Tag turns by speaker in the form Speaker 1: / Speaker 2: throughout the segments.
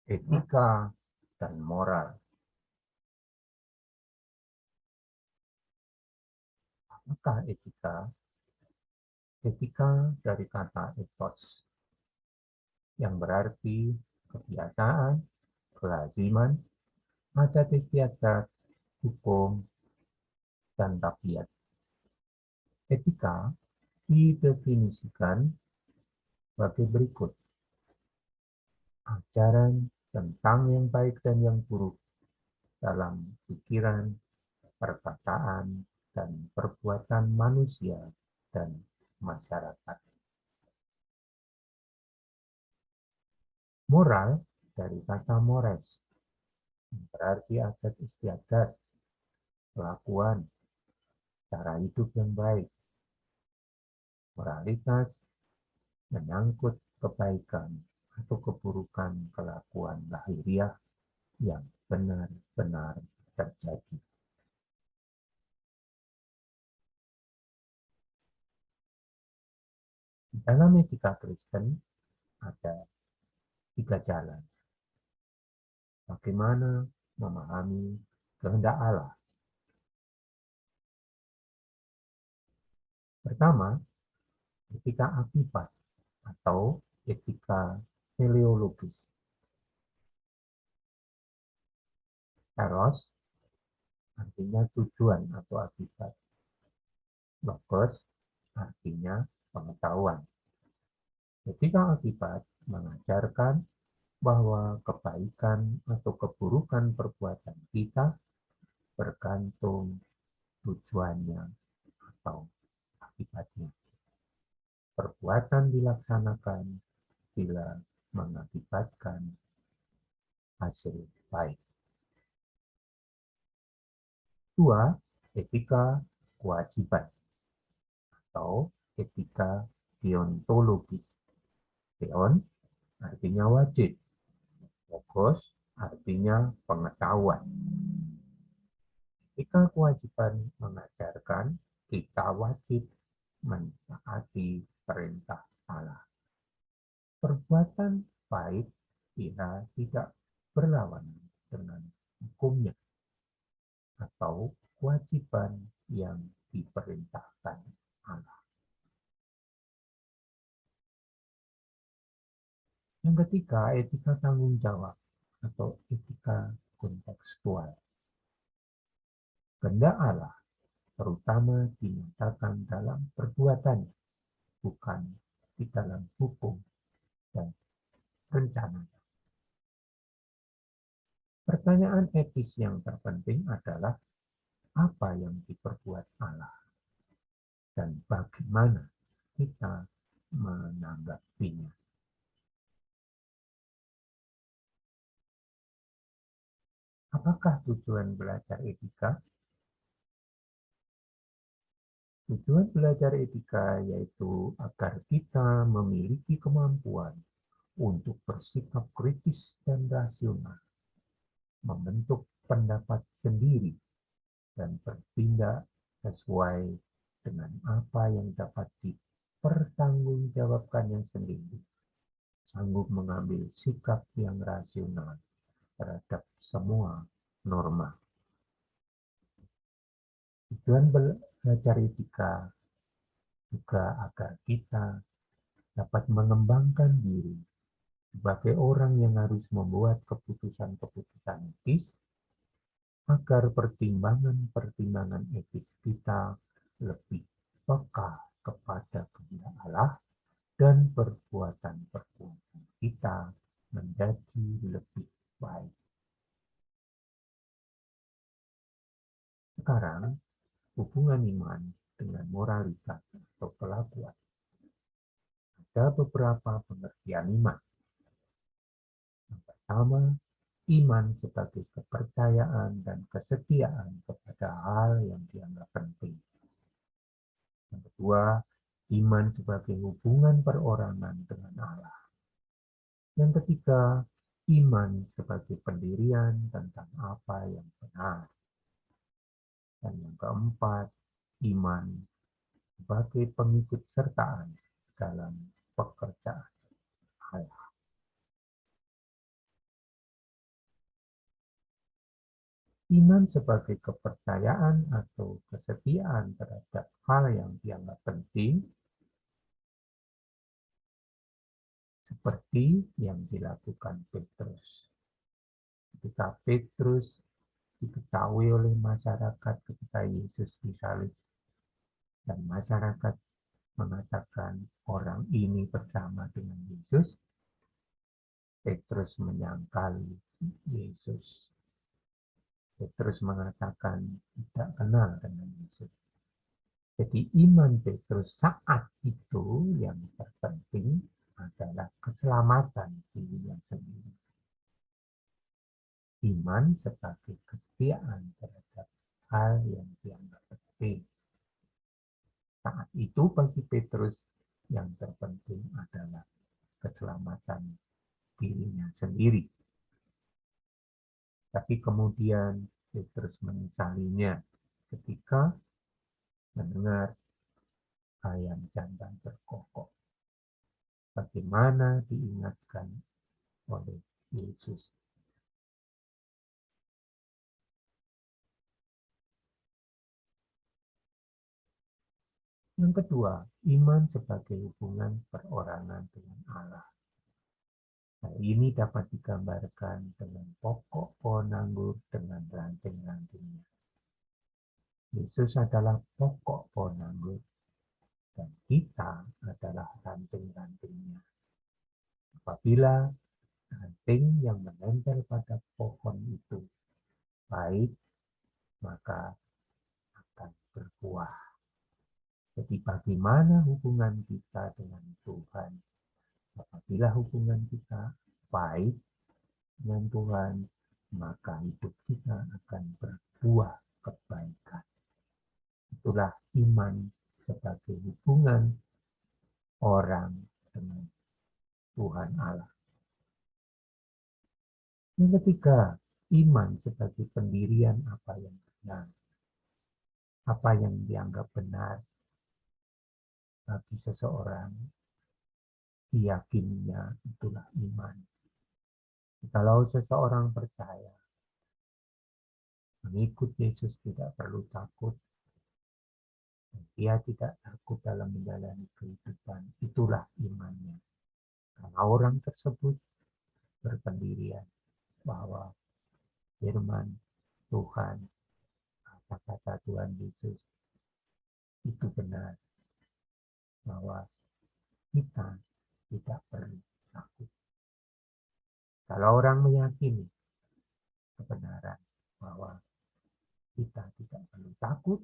Speaker 1: Etika dan moral. Apakah etika? Etika dari kata ethos, yang berarti kebiasaan, kelaziman, adat istiadat, hukum, dan tabiat. Etika didefinisikan sebagai berikut: ajaran tentang yang baik dan yang buruk dalam pikiran, perkataan, dan perbuatan manusia dan masyarakat. Moral dari kata mores, berarti adat istiadat, kelakuan, cara hidup yang baik. Moralitas menyangkut kebaikan atau keburukan kelakuan lahiriah yang benar-benar terjadi. Dalam etika Kristen ada 3 jalan. Bagaimana memahami kehendak Allah. Pertama, etika akibat atau etika teleologis. Eros artinya tujuan atau akibat. Logos artinya pengetahuan. Etika akibat mengajarkan bahwa kebaikan atau keburukan perbuatan kita bergantung tujuannya atau akibatnya. Perbuatan dilaksanakan bila mengakibatkan hasil baik. 2. Etika kewajiban atau etika deontologis. Deon artinya wajib. Logos artinya pengetahuan. Etika kewajiban mengajarkan kita wajib mentaati perintah Allah. Perbuatan baik bila tidak berlawanan dengan hukumnya atau kewajiban yang diperintahkan Allah. Yang ketiga, etika tanggung jawab atau etika kontekstual. Kehendak Allah terutama dinyatakan dalam perbuatannya, bukan di dalam hukum dan rencana. Pertanyaan etis yang terpenting adalah apa yang diperbuat Allah dan bagaimana kita menanggapinya. Apakah tujuan belajar etika? Tujuan belajar etika yaitu agar kita memiliki kemampuan untuk bersikap kritis dan rasional, membentuk pendapat sendiri, dan bertindak sesuai dengan apa yang dapat dipertanggungjawabkannya sendiri, sanggup mengambil sikap yang rasional terhadap semua norma. Tujuan belajar etika juga agar kita dapat mengembangkan diri sebagai orang yang harus membuat keputusan-keputusan etis, agar pertimbangan-pertimbangan etis kita lebih peka kepada kehendak Allah dan perbuatan-perbuatan kita menjadi lebih baik. Sekarang, hubungan iman dengan moralitas atau kelakuan. Ada beberapa pengertian iman. Yang pertama, iman sebagai kepercayaan dan kesetiaan kepada hal yang dianggap penting. Yang kedua, iman sebagai hubungan perorangan dengan Allah. Yang ketiga, iman sebagai pendirian tentang apa yang benar. Dan yang keempat, iman sebagai pengikut sertaan dalam pekerjaan Allah. Iman sebagai kepercayaan atau kesetiaan terhadap hal yang dianggap penting, seperti yang dilakukan Petrus. Ketika Petrus diketahui oleh masyarakat ketika Yesus disalib, dan masyarakat mengatakan orang ini bersama dengan Yesus, Petrus menyangkali Yesus. Petrus mengatakan tidak kenal dengan Yesus. Jadi iman Petrus saat itu yang terpenting adalah keselamatan dirinya sendiri. Iman sebagai kesetiaan terhadap hal yang dianggap penting. Saat itu bagi Petrus yang terpenting adalah keselamatan dirinya sendiri. Tapi kemudian Petrus menyesalinya ketika mendengar ayam jantan berkokok. Bagaimana diingatkan oleh Yesus. Yang kedua, iman sebagai hubungan perorangan dengan Allah. Nah, ini dapat digambarkan dengan pokok pohon anggur dengan ranting-rantingnya. Yesus adalah pokok pohon anggur dan kita adalah ranting-rantingnya. Apabila ranting yang menempel pada pohon itu baik, maka akan berbuah. Jadi bagaimana hubungan kita dengan Tuhan? Apabila hubungan kita baik dengan Tuhan, maka hidup kita akan berbuah kebaikan. Itulah iman sebagai hubungan orang dengan Tuhan Allah. Yang ketiga, iman sebagai pendirian apa yang benar. Apa yang dianggap benar bagi seseorang, diyakininya itulah iman. Kalau seseorang percaya mengikut Yesus tidak perlu takut, dia tidak takut dalam menjalani kehidupan, itulah imannya. Karena orang tersebut berpendirian bahwa firman Tuhan, kata-kata Tuhan Yesus itu benar, bahwa kita tidak perlu takut. Kalau orang meyakini kebenaran bahwa kita tidak perlu takut,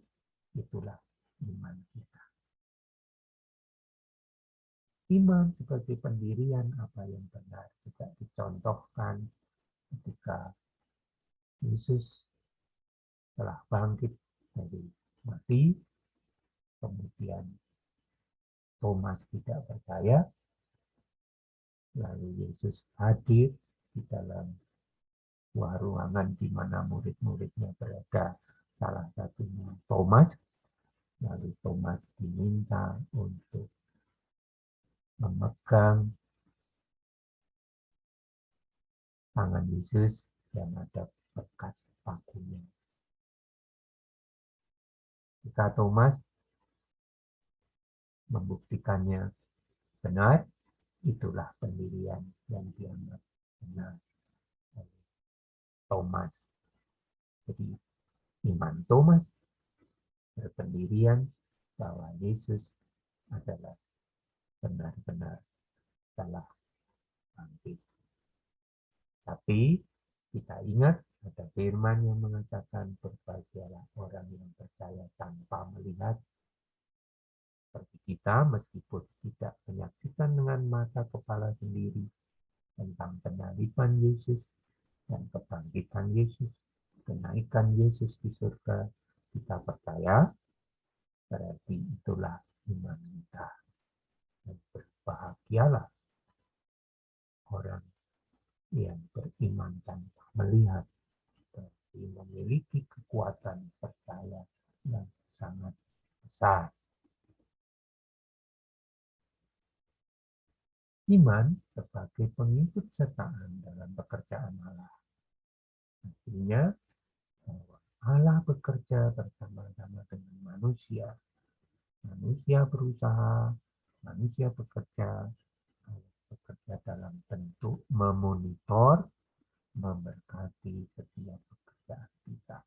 Speaker 1: itulah iman kita. Iman sebagai pendirian apa yang benar juga dicontohkan ketika Yesus telah bangkit dari mati, kemudian Thomas tidak percaya, lalu Yesus hadir di dalam sebuah ruangan di mana murid-muridnya berada, salah satunya Thomas, lalu Thomas diminta untuk memegang tangan Yesus yang ada bekas pakunya. Jika Thomas membuktikannya benar, itulah pendirian yang dianggap benar oleh Thomas. Jadi iman Thomas berpendirian bahwa Yesus adalah benar-benar telah bangkit. Tapi kita ingat ada firman yang mengatakan berbahagialah orang yang percaya tanpa melihat. Seperti kita meskipun tidak menyaksikan dengan mata kepala sendiri tentang penaliban Yesus dan kebangkitan Yesus, kenaikan Yesus di surga, kita percaya, berarti itulah iman kita. Dan berbahagialah orang yang beriman tanpa melihat, berarti memiliki kekuatan percaya yang sangat besar. Iman sebagai pengikut sertaan dalam pekerjaan Allah. Artinya bahwa Allah bekerja bersama-sama dengan manusia. Manusia berusaha, manusia bekerja dalam bentuk memonitor, memberkati setiap pekerjaan kita.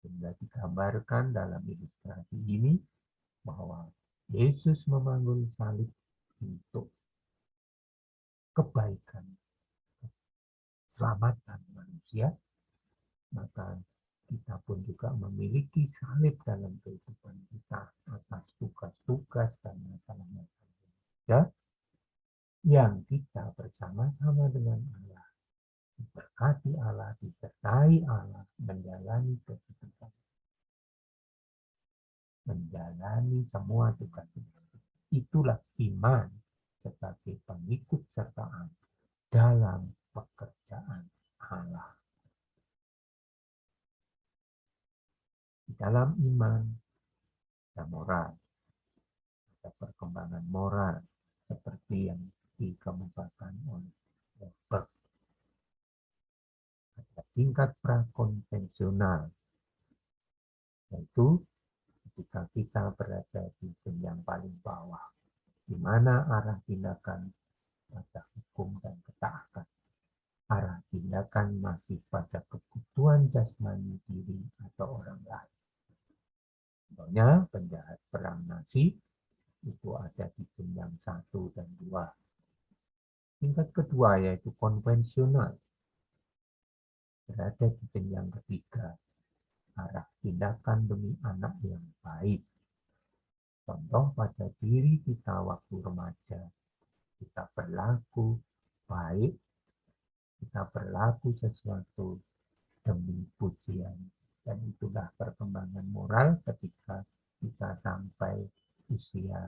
Speaker 1: Sehingga digambarkan dalam ilustrasi ini bahwa Yesus memanggul salib untuk kebaikan, keselamatan manusia, maka kita pun juga memiliki salib dalam kehidupan kita atas tugas-tugas dan masalah-masalah yang kita bersama-sama dengan Allah, diberkati Allah, disertai Allah, menjalani kehidupan, menjalani semua tugas-tugas. Itulah iman sebagai pengikut sertaan dalam pekerjaan Allah. Di dalam iman ada moral, ada perkembangan moral seperti yang dikemukakan oleh Robert. Ada tingkat prakonvensional, yaitu ketika kita berada di jenjang paling bawah, di mana arah tindakan pada hukum dan ketaatan. Arah tindakan masih pada kebutuhan jasmani diri atau orang lain. Contohnya, penjahat perang nasi itu ada di jenjang 1 dan 2. Tingkat kedua yaitu konvensional, berada di jenjang ketiga, arah tindakan demi anak yang baik. Contoh pada diri kita waktu remaja, kita berlaku baik, kita berlaku sesuatu demi pujian. Dan itulah perkembangan moral ketika kita sampai usia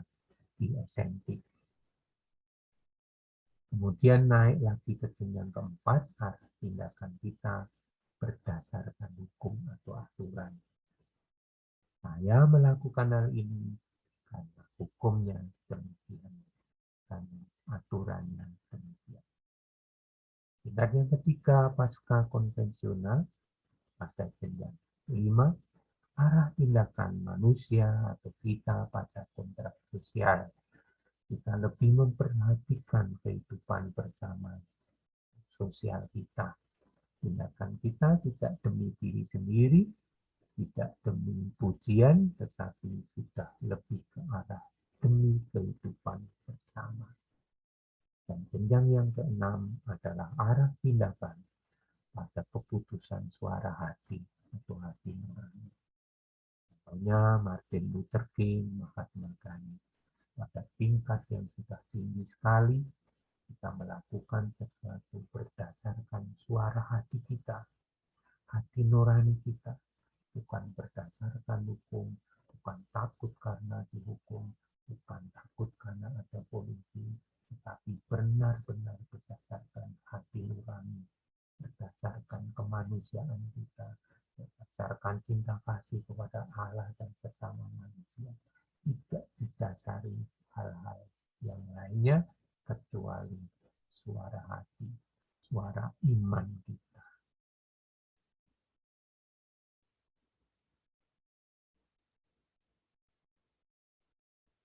Speaker 1: di SMP. Kemudian naik lagi ke jenjang keempat, arah tindakan kita berdasarkan hukum atau aturan. Saya melakukan hal ini karena hukumnya demikian, karena aturannya demikian. Tingkat yang ketiga, pasca konvensional, pada jenjang 5, arah tindakan manusia atau kita pada kontrak sosial. Kita lebih memperhatikan kehidupan bersama sosial kita. Tindakan kita tidak demi diri sendiri, tidak demi pujian, tetapi sudah lebih ke arah demi kehidupan bersama. Dan jenjang yang keenam adalah arah tindakan pada keputusan suara hati atau hati nurani. Contohnya Martin Luther King, Mahatma Gandhi. Pada tingkat yang sudah tinggi sekali, kita melakukan sesuatu berdasarkan suara hati kita, hati nurani kita, bukan berdasarkan hukum, bukan takut karena dihukum, bukan takut karena ada polisi, tetapi benar-benar berdasarkan hati nurani, berdasarkan kemanusiaan kita, berdasarkan cinta kasih kepada Allah dan sesama manusia. Tidak didasari hal-hal yang lainnya kecuali suara hati, suara iman kita.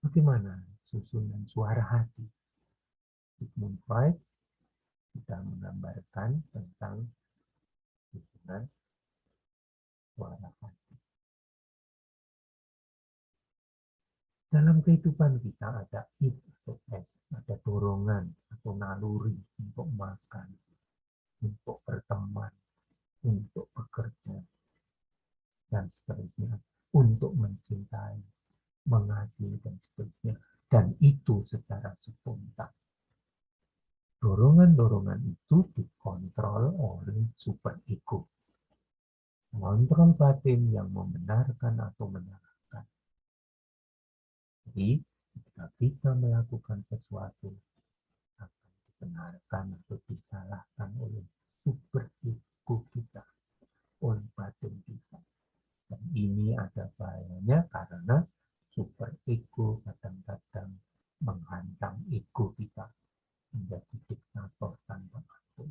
Speaker 1: Bagaimana susunan suara hati? Sigmund Freud sudah menggambarkan tentang susunan suara hati. Dalam kehidupan kita ada id atau S, ada dorongan atau naluri untuk makan, untuk berteman, untuk bekerja, dan seterusnya, untuk mencintai, mengasihi, dan seterusnya. Dan itu secara spontan. Dorongan-dorongan itu dikontrol oleh super ego. Kontrol batin yang membenarkan atau menyalahkan. Jadi, ketika kita melakukan sesuatu, akan dibenarkan atau disalahkan oleh super ego kita, oleh batin kita. Dan ini ada bahayanya karena super ego kadang-kadang menghantam ego kita menjadi diktator tanpa ampun.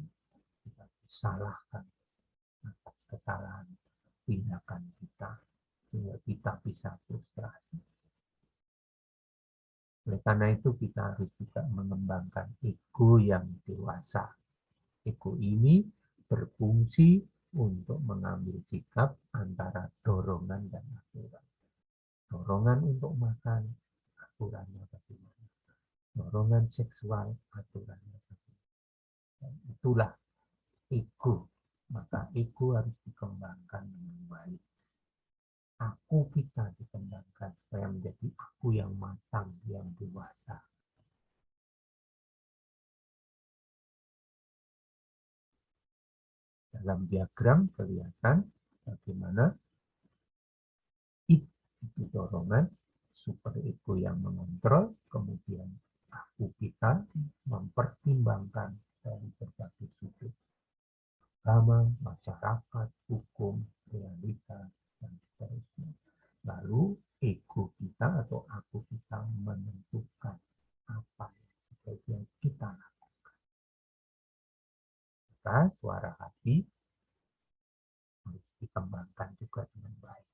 Speaker 1: Kita disalahkan atas kesalahan, tindakan kita, sehingga kita bisa frustrasi. Oleh karena itu kita harus juga mengembangkan ego yang dewasa. Ego ini berfungsi untuk mengambil sikap antara dorongan dan aturan. Dorongan untuk makan, aturannya bagaimana. Dorongan seksual, aturannya bagaimana. Dan itulah ego. Maka ego harus dikembangkan dengan baik. Aku kita dikembangkan supaya menjadi aku yang matang, yang dewasa. Dalam diagram kelihatan bagaimana itu dorongan, super ego yang mengontrol, kemudian aku kita mempertimbangkan dari berbagai sudut agama, masyarakat, hukum, realitas, dan seterusnya. Lalu ego kita atau aku kita menentukan apa yang sebaiknya kita lakukan. Maka suara hati harus dikembangkan juga dengan baik.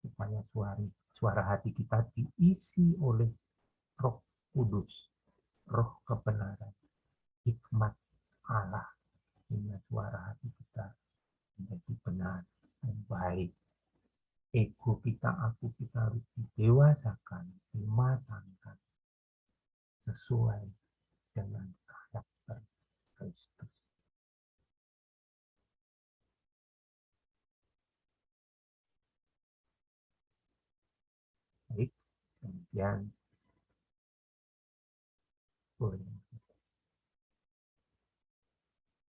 Speaker 1: Supaya suara hati kita diisi oleh Roh Kudus, Roh kebenaran, hikmat Allah, sehingga suara hati kita menjadi benar dan baik. Ego kita, aku kita harus didewasakan, dimatangkan sesuai dengan karakter Kristus. Baik, kemudian boleh